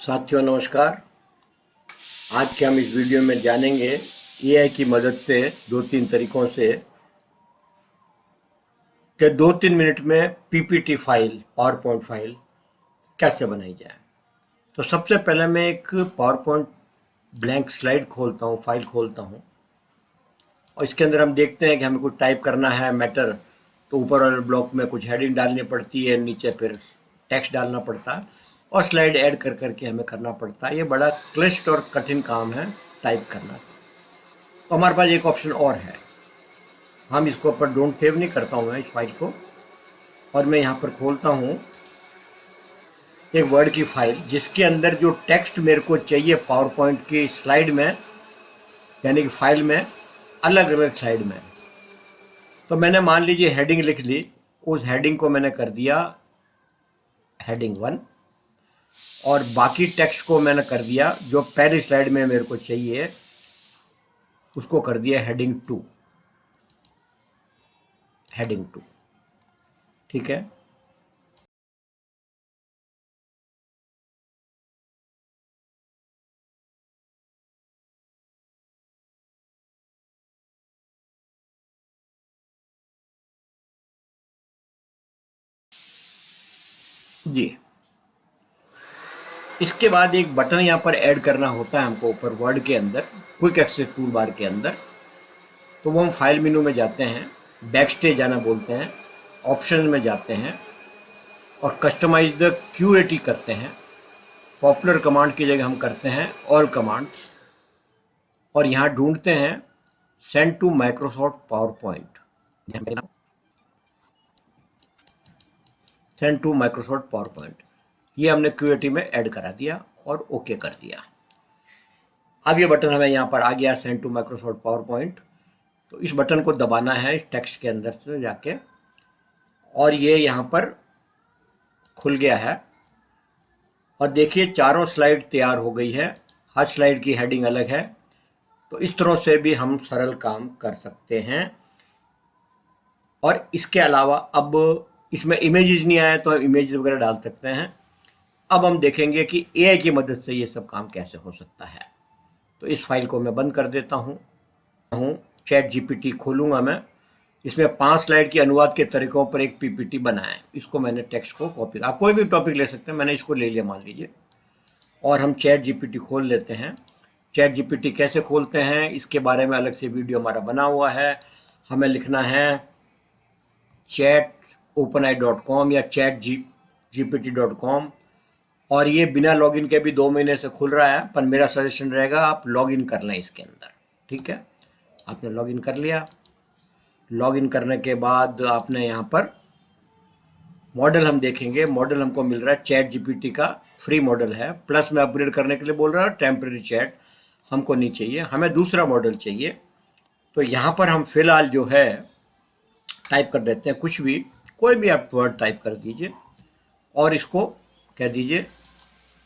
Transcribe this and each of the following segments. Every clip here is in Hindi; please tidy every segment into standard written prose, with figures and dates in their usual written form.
साथियों नमस्कार। आज के हम इस वीडियो में जानेंगे एआई की मदद से दो तीन तरीकों से कि 2-3 मिनट में PPT file, power point file कैसे बनाई जाए। तो सबसे पहले मैं एक पावर पॉइंट ब्लैंक स्लाइड खोलता हूँ, फाइल खोलता हूँ, और इसके अंदर हम देखते हैं कि हमें कुछ टाइप करना है मैटर। तो ऊपर वाले ब्लॉक में कुछ हेडिंग डालनी पड़ती है, नीचे फिर टेक्स्ट डालना पड़ता है और स्लाइड ऐड कर करके हमें करना पड़ता है। ये बड़ा क्लिष्ट और कठिन काम है टाइप करना। तो हमारे पास एक ऑप्शन और है, हम इसको ऊपर डोंट सेव नहीं करता हूँ मैं इस फाइल को, और मैं यहाँ पर खोलता हूँ एक वर्ड की फाइल जिसके अंदर जो टेक्स्ट मेरे को चाहिए पावर पॉइंट की स्लाइड में, यानी कि फाइल में, अलग अलग स्लाइड में। तो मैंने मान लीजिए हेडिंग लिख ली, उस हेडिंग को मैंने कर दिया हेडिंग 1 और बाकी टेक्स्ट को मैंने कर दिया जो पहली स्लाइड में मेरे को चाहिए उसको कर दिया हेडिंग 2। ठीक है। जी, इसके बाद एक बटन यहाँ पर ऐड करना होता है हमको ऊपर वर्ड के अंदर, क्विक एक्सेस टूल बार के अंदर। तो वो हम फाइल मेनू में जाते हैं, बैक स्टेज जाना बोलते हैं, ऑप्शन में जाते हैं और कस्टमाइज द क्यूएटी करते हैं। पॉपुलर कमांड की जगह हम करते हैं ऑल कमांड्स और यहाँ ढूंढते हैं send to Microsoft PowerPoint. Send to Microsoft PowerPoint, ये हमने क्यूएटी में ऐड करा दिया और ओके कर दिया। अब ये बटन हमें यहाँ पर आ गया, send to Microsoft PowerPoint. तो इस बटन को दबाना है इस टेक्स्ट के अंदर से जाके, और ये यहाँ पर खुल गया है। और देखिए चारों स्लाइड तैयार हो गई है, हर स्लाइड की हेडिंग अलग है। तो इस तरह से भी हम सरल काम कर सकते हैं। और इसके अलावा अब इसमें इमेजेस नहीं आया तो हम इमेज वगैरह डाल सकते हैं। अब हम देखेंगे कि एआई की मदद से ये सब काम कैसे हो सकता है। तो इस फाइल को मैं बंद कर देता हूँ। चैट जीपीटी खोलूँगा मैं, इसमें 5 स्लाइड की अनुवाद के तरीकों पर एक पीपीटी बनाए। इसको मैंने टेक्स्ट को कॉपी, आप कोई भी टॉपिक ले सकते हैं, मैंने इसको ले लिया मान लीजिए। और हम चैट जीपीटी खोल लेते हैं। चैट जीपीटी कैसे खोलते हैं इसके बारे में अलग से वीडियो हमारा बना हुआ है। हमें लिखना है chat.openai.com या chatgpt.com, और ये बिना लॉगिन के भी 2 महीने से खुल रहा है, पर मेरा सजेशन रहेगा आप लॉगिन कर लें इसके अंदर। ठीक है, आपने लॉगिन कर लिया। लॉगिन करने के बाद आपने यहाँ पर मॉडल हम देखेंगे, मॉडल हमको मिल रहा है चैट जीपीटी का फ्री मॉडल है, प्लस में अपग्रेड करने के लिए बोल रहा है। टेम्प्रेरी चैट हमको नहीं चाहिए, हमें दूसरा मॉडल चाहिए। तो यहाँ पर हम फिलहाल जो है टाइप कर देते हैं कुछ भी, कोई भी आप वर्ड टाइप कर दीजिए और इसको कह दीजिए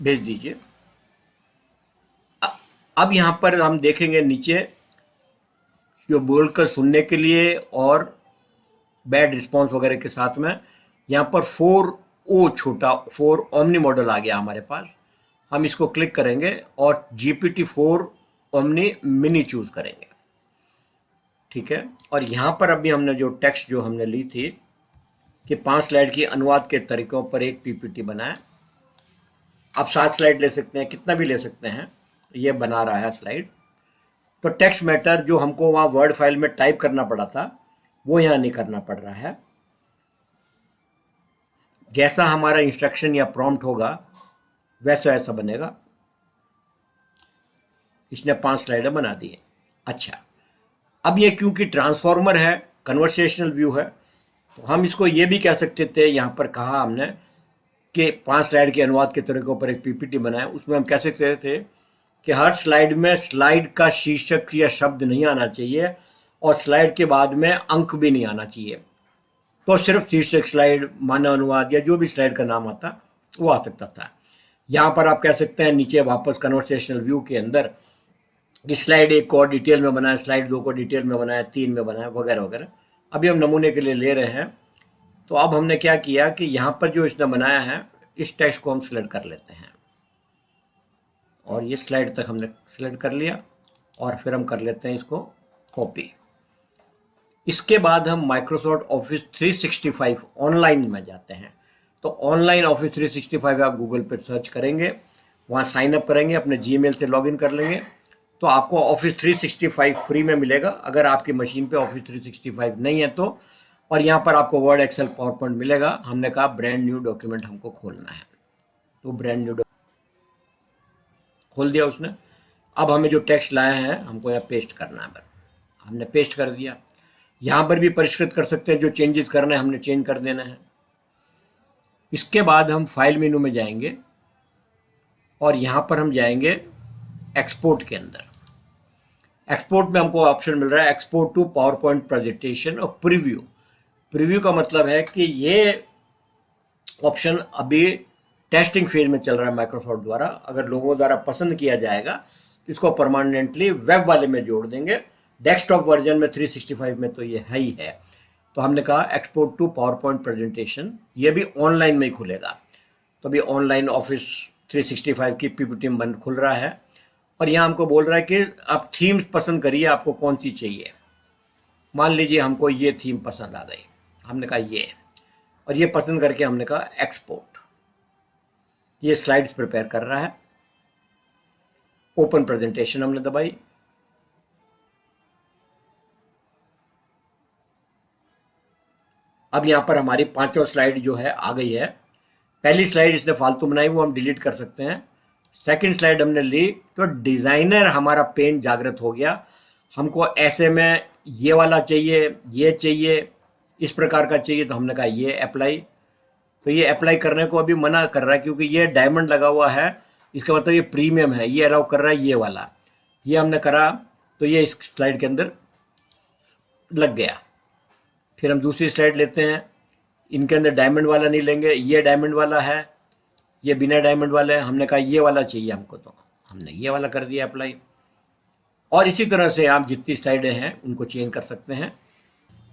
भेज दीजिए। अब यहाँ पर हम देखेंगे नीचे जो बोलकर सुनने के लिए और बैड रिस्पॉन्स वगैरह के साथ में यहाँ पर 4O छोटा 4 ओमनी मॉडल आ गया हमारे पास। हम इसको क्लिक करेंगे और GPT-4 ओमनी मिनी चूज करेंगे। ठीक है, और यहाँ पर अभी हमने जो टेक्स्ट जो हमने ली थी कि 5 स्लाइड की अनुवाद के तरीकों पर एक पीपीटी बनाए। आप 7 स्लाइड ले सकते हैं, कितना भी ले सकते हैं, ये बना रहा है स्लाइड। तो टेक्स्ट मैटर जो हमको वहाँ वर्ड फाइल में टाइप करना पड़ा था वो यहाँ नहीं करना पड़ रहा है। जैसा हमारा इंस्ट्रक्शन या प्रॉम्प्ट होगा वैसा ऐसा बनेगा। इसने 5 स्लाइडें बना दी है। अच्छा, अब ये क्योंकि ट्रांसफॉर्मर है, कन्वर्सेशनल व्यू है, तो हम इसको ये भी कह सकते थे, यहाँ पर कहा हमने कि 5 स्लाइड के अनुवाद के तरीकों पर एक पीपीटी बनाए। उसमें हम कह सकते थे कि हर स्लाइड में स्लाइड का शीर्षक या शब्द नहीं आना चाहिए और स्लाइड के बाद में अंक भी नहीं आना चाहिए। तो सिर्फ शीर्षक स्लाइड, मानव अनुवाद या जो भी स्लाइड का नाम आता वो आ सकता था। यहाँ पर आप कह सकते हैं नीचे वापस कन्वर्सेशनल व्यू के अंदर कि स्लाइड 1 को डिटेल में बनाए, स्लाइड 2 को डिटेल में बनाए, 3 में बनाए, वगैरह वगैरह। अभी हम नमूने के लिए ले रहे हैं। तो अब हमने क्या किया कि यहाँ पर जो इसने बनाया है इस टेक्स्ट को हम सिलेक्ट कर लेते हैं। और ये स्लाइड तक हमने सेलेक्ट कर लिया और फिर हम कर लेते हैं इसको कॉपी। इसके बाद हम माइक्रोसॉफ्ट ऑफिस 365 ऑनलाइन में जाते हैं। तो ऑनलाइन ऑफिस 365 आप गूगल पे सर्च करेंगे, वहाँ साइन अप करेंगे, अपने जीमेल से लॉगिन कर लेंगे तो आपको ऑफिस 365 फ्री में मिलेगा अगर आपकी मशीन पे ऑफिस 365 नहीं है तो। और यहाँ पर आपको वर्ड, एक्सेल, पावर पॉइंट मिलेगा। हमने कहा ब्रांड न्यू डॉक्यूमेंट हमको खोलना है, तो ब्रांड न्यू खोल दिया उसने। अब हमें जो टेक्स्ट लाया है हमको यहाँ पेस्ट करना है, हमने पेस्ट कर दिया। यहाँ पर भी परिष्कृत कर सकते हैं, जो चेंजेस करना है हमने चेंज कर देना है। इसके बाद हम फाइल मेनू में जाएंगे और यहाँ पर हम जाएंगे एक्सपोर्ट के अंदर। एक्सपोर्ट में हमको ऑप्शन मिल रहा है export to PowerPoint presentation और प्रीव्यू। प्रीव्यू का मतलब है कि ये ऑप्शन अभी टेस्टिंग फेज में चल रहा है माइक्रोसॉफ्ट द्वारा। अगर लोगों द्वारा पसंद किया जाएगा तो इसको परमानेंटली वेब वाले में जोड़ देंगे। डेस्कटॉप वर्जन में 365 में तो ये है ही है। तो हमने कहा export to PowerPoint presentation, ये भी ऑनलाइन में ही खुलेगा। तो अभी ऑनलाइन ऑफिस 365 की पीपीटी बंद खुल रहा है और यहाँ हमको बोल रहा है कि आप थीम्स पसंद करिए, आपको कौन सी चाहिए। मान लीजिए हमको ये थीम पसंद आ गई, हमने कहा ये, और ये पसंद करके हमने कहा एक्सपोर्ट। ये स्लाइड्स प्रिपेयर कर रहा है। ओपन प्रेजेंटेशन हमने दबाई। अब यहाँ पर हमारी पांचों स्लाइड जो है आ गई है। पहली स्लाइड इसने फालतू बनाई, वो हम डिलीट कर सकते हैं। सेकंड स्लाइड हमने ली तो डिज़ाइनर हमारा पेन जागृत हो गया। हमको ऐसे में ये वाला चाहिए, ये चाहिए, इस प्रकार का चाहिए, तो हमने कहा ये अप्लाई। तो ये अप्लाई करने को अभी मना कर रहा है क्योंकि ये डायमंड लगा हुआ है, इसका मतलब ये प्रीमियम है, ये अलाउ कर रहा है ये वाला। ये हमने करा तो ये इस स्लाइड के अंदर लग गया। फिर हम दूसरी स्लाइड लेते हैं, इनके अंदर डायमंड वाला नहीं लेंगे, ये डायमंड वाला है, ये बिना डायमंड वाला है। हमने कहा ये वाला चाहिए हमको, तो हमने ये वाला कर दिया अप्लाई। और इसी तरह से आप जितनी स्लाइडें हैं उनको चेंज कर सकते हैं।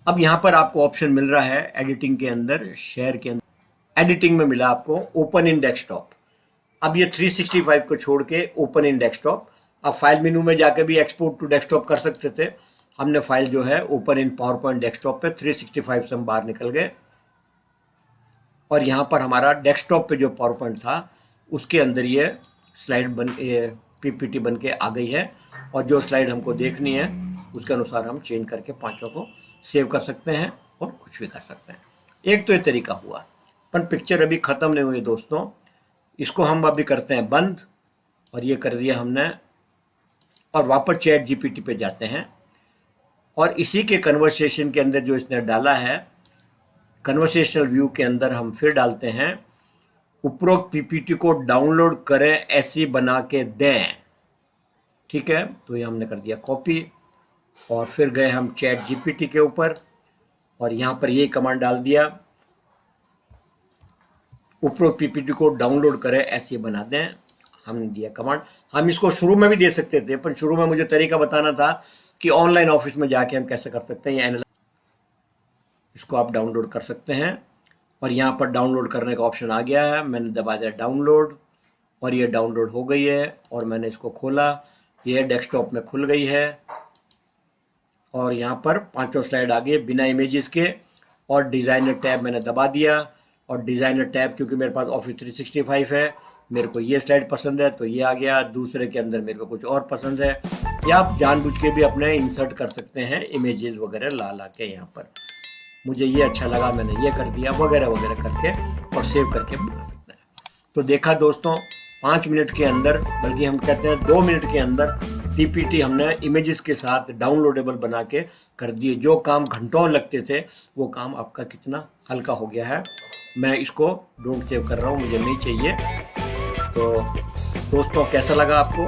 अब यहाँ पर आपको ऑप्शन मिल रहा है एडिटिंग के अंदर, शेयर के अंदर। एडिटिंग में मिला आपको ओपन इन डेस्कटॉप। अब ये 365 को छोड़ के ओपन इन डेस्कटॉप। आप फाइल मेनू में जाके भी एक्सपोर्ट टू डेस्कटॉप कर सकते थे। हमने फाइल जो है open in power point desktop पे 365 से हम बाहर निकल गए और यहाँ पर हमारा डेस्कटॉप पे जो पावर पॉइंट था उसके अंदर ये स्लाइड पीपीटी बन के आ गई है। और जो स्लाइड हमको देखनी है उसके अनुसार हम चेंज करके पांचों को सेव कर सकते हैं और कुछ भी कर सकते हैं। एक तो ये तरीका हुआ, पर पिक्चर अभी ख़त्म नहीं हुई दोस्तों। इसको हम अभी करते हैं बंद और ये कर दिया हमने। और वापस चैट जीपीटी पे जाते हैं और इसी के कन्वर्सेशन के अंदर जो इसने डाला है, कन्वर्सेशनल व्यू के अंदर हम फिर डालते हैं उपरोक्त पीपीटी को डाउनलोड करें, ऐसी बना के दें। ठीक है, तो ये हमने कर दिया कॉपी और फिर गए हम चैट जीपीटी के ऊपर और यहाँ पर ये कमांड डाल दिया, उपरोक्त पीपीटी को डाउनलोड करें, ऐसे बना दें। हमने दिया कमांड। हम इसको शुरू में भी दे सकते थे, पर शुरू में मुझे तरीका बताना था कि ऑनलाइन ऑफिस में जाके हम कैसे कर सकते हैं। ये इसको आप डाउनलोड कर सकते हैं और यहाँ पर डाउनलोड करने का ऑप्शन आ गया है। मैंने दबा दिया डाउनलोड और ये डाउनलोड हो गई है और मैंने इसको खोला, ये डेस्कटॉप में खुल गई है। और यहाँ पर पांचों स्लाइड आ गई बिना इमेजेस के। और डिज़ाइनर टैब मैंने दबा दिया और डिज़ाइनर टैब क्योंकि मेरे पास ऑफिस 365 है, मेरे को ये स्लाइड पसंद है तो ये आ गया। दूसरे के अंदर मेरे को कुछ और पसंद है, या आप जानबूझ के भी अपने इंसर्ट कर सकते हैं इमेजेस वगैरह ला के। यहाँ पर मुझे ये अच्छा लगा, मैंने ये कर दिया वगैरह वगैरह करके और सेव करके बना सकते हैं। तो देखा दोस्तों, 5 मिनट के अंदर, बल्कि हम कहते हैं 2 मिनट के अंदर पीपीटी हमने इमेजेस के साथ डाउनलोडेबल बना के कर दिए। जो काम घंटों लगते थे वो काम आपका कितना हल्का हो गया है। मैं इसको डोंट सेव कर रहा हूँ, मुझे नहीं चाहिए। तो दोस्तों कैसा लगा आपको?